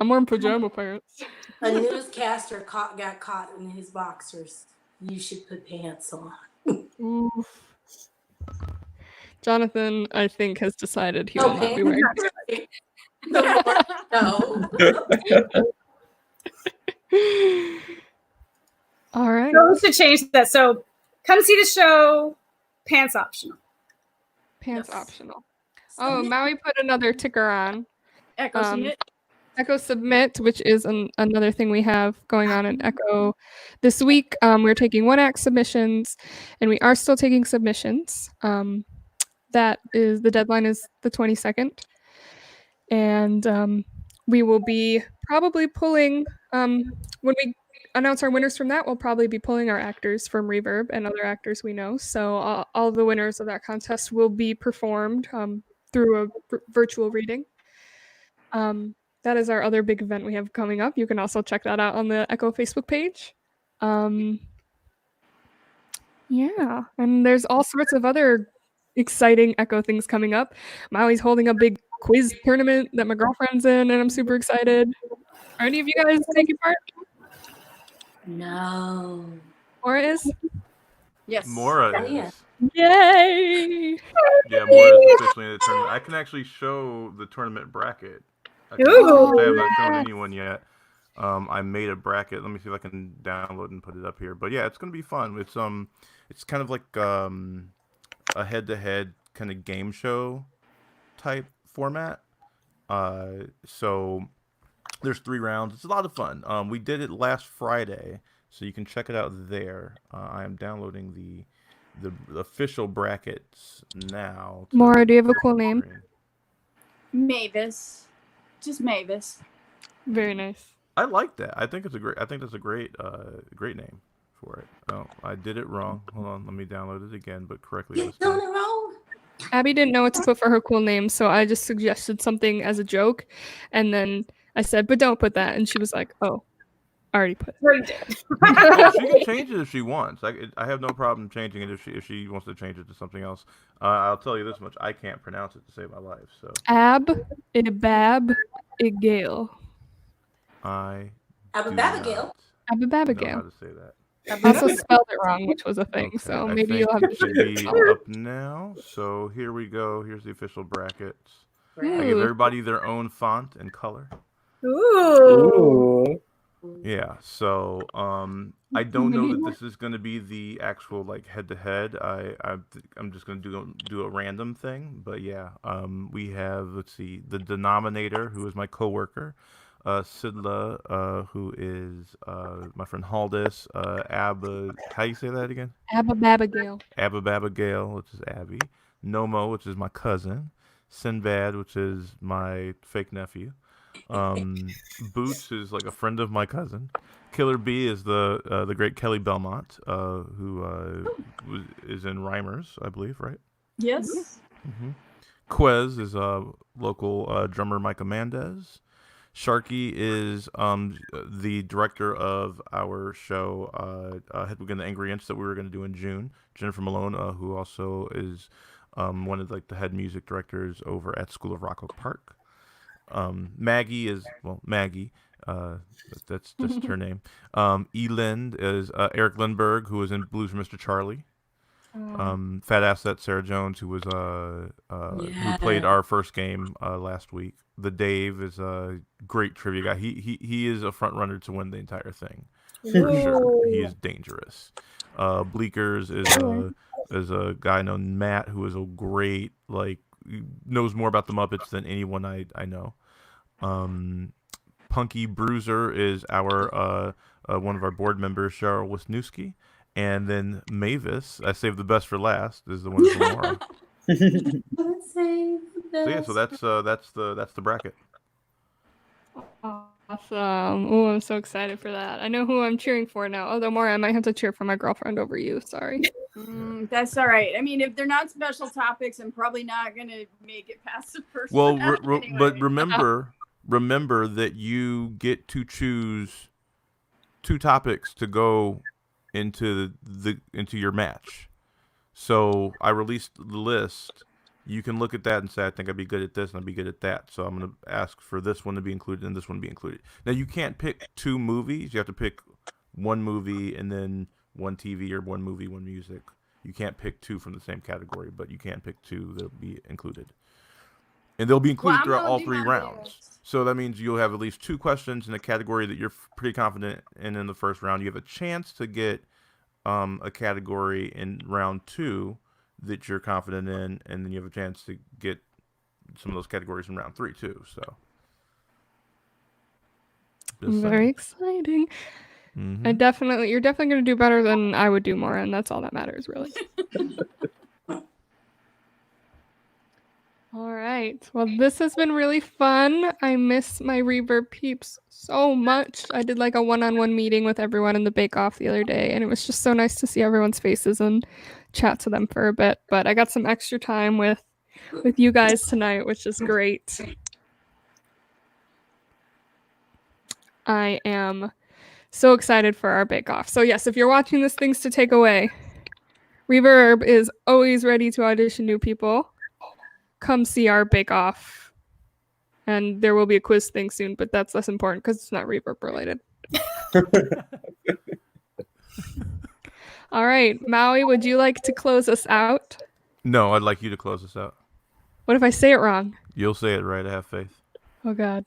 I'm wearing pajama pants. A newscaster got caught in his boxers. You should put pants on. Oof. Jonathan, I think, has decided he will not be wearing. No. All right. So we should change that. So come see the show. Pants optional. Pants Yes. optional. Oh, Maui put another ticker on. Echo submit. Echo Submit, which is another thing we have going on in Echo this week. We're taking one-act submissions, and we are still taking submissions. That is, the deadline is the 22nd. And we will be probably pulling, when we announce our winners from that, we'll probably be pulling our actors from Reverb and other actors we know. So all the winners of that contest will be performed through a virtual reading. That is our other big event we have coming up. You can also check that out on the Echo Facebook page. Yeah, and there's all sorts of other exciting Echo things coming up. Maui's holding a big quiz tournament that my girlfriend's in, and I'm super excited. Are any of you guys taking part? No. Mora is? Yes. Mora is. Yeah. Yay! Yeah, Mora is officially in the tournament. I can actually show the tournament bracket. I Ooh. have not shown anyone yet. I made a bracket. Let me see if I can download and put it up here. But yeah, it's gonna be fun. It's kind of like a head-to-head kind of game show type format. So there's 3 rounds. It's a lot of fun. We did it last Friday, so you can check it out there. I am downloading the official brackets now. Maura, do you have a cool name? Mavis. Just Mavis. Very nice. I like that. I think that's a great name for it. Oh, I did it wrong. Hold on, let me download it again, but correctly. You're this time. doing it wrong. Abby didn't know what to put for her cool name, so I just suggested something as a joke, and then I said, "But don't put that," and she was like, "Oh, I already put it." Very good. Well, she can change it if she wants. I have no problem changing it if she wants to change it to something else. I'll tell you this much: I can't pronounce it to save my life. So Ibab Igale. I Abba do Abigail. not know how Abigail. to say that. I also spelled it wrong, which was a thing, Okay, so I maybe think you'll have it to should figure be it out. up now. So here we go. Here's the official brackets. I give Ooh. everybody their own font and color. Ooh. Ooh. Yeah, so I don't know that this is going to be the actual like head-to-head. I'm just going to do a random thing, but yeah, we have, let's see, the denominator, who is my coworker, Sidla, who is my friend Haldis, Abba, how you say that again? Abigail. Abba Babagale, which is Abby, Nomo, which is my cousin, Sinbad, which is my fake nephew. Boots is like a friend of my cousin. Killer B is the great Kelly Belmont, who is in Rhymers, I believe, right? Yes. Mm-hmm. Quez is local drummer Micah Mendez. Sharky is the director of our show Hedwig and the Angry Inch that we were going to do in June. Jennifer Malone, who also is one of like the head music directors over at School of Rock Oak Park. Maggie is Maggie. That's just her name. Elind is Eric Lindbergh, who was in Blues for Mr. Charlie. Fat Asset Sarah Jones, who was who played our first game last week. The Dave is a great trivia guy. He is a front runner to win the entire thing for sure. He is dangerous. Bleakers is a guy named Matt, who is a great knows more about the Muppets than anyone I know. Punky Bruiser is our one of our board members, Cheryl Wisniewski. And then Mavis, I saved the best for last, is the one from Laura. So yeah, so that's the bracket. Awesome. Oh, I'm so excited for that. I know who I'm cheering for now. Although Maura, I might have to cheer for my girlfriend over you. Sorry. That's all right. I mean, if they're not special topics, I'm probably not going to make it past the first Well, round but remember that you get to choose 2 topics to go into your match. So I released the list. You can look at that and say, I think I'd be good at this and I'd be good at that. So I'm going to ask for this one to be included and this one to be included. Now, you can't pick 2 movies. You have to pick 1 movie and then 1 TV or 1 movie, 1 music. You can't pick 2 from the same category, but you can pick 2 that'll be included. And they'll be included throughout all 3 rounds. So that means you'll have at least 2 questions in a category that you're pretty confident in the first round. You have a chance to get a category in round 2 that you're confident in, and then you have a chance to get some of those categories in round 3 too. So Very exciting. Mm-hmm. You're definitely going to do better than I would do, Maura, and that's all that matters, really. All right. Well, this has been really fun. I miss my Reverb peeps so much. I did like a one-on-one meeting with everyone in the bake-off the other day, and it was just so nice to see everyone's faces and chat to them for a bit. But I got some extra time with you guys tonight, which is great. I am so excited for our bake-off. So yes, if you're watching this, things to take away. Reverb is always ready to audition new people. Come see our bake-off. And there will be a quiz thing soon, but that's less important because it's not Reverb related. All right, Maui, would you like to close us out? No, I'd like you to close us out. What if I say it wrong? You'll say it right. I have faith. Oh, God.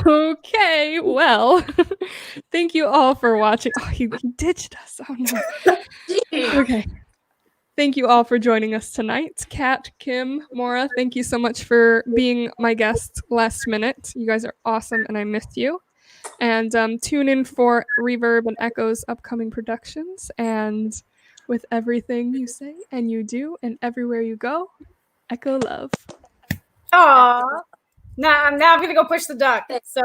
Okay, well, thank you all for watching. Oh, he ditched us. Oh no. Okay. Thank you all for joining us tonight. Kat, Kim, Maura, thank you so much for being my guests last minute. You guys are awesome and I missed you. And tune in for Reverb and Echo's upcoming productions. And with everything you say and you do and everywhere you go, Echo love. Aw. Now I'm gonna go push the duck. So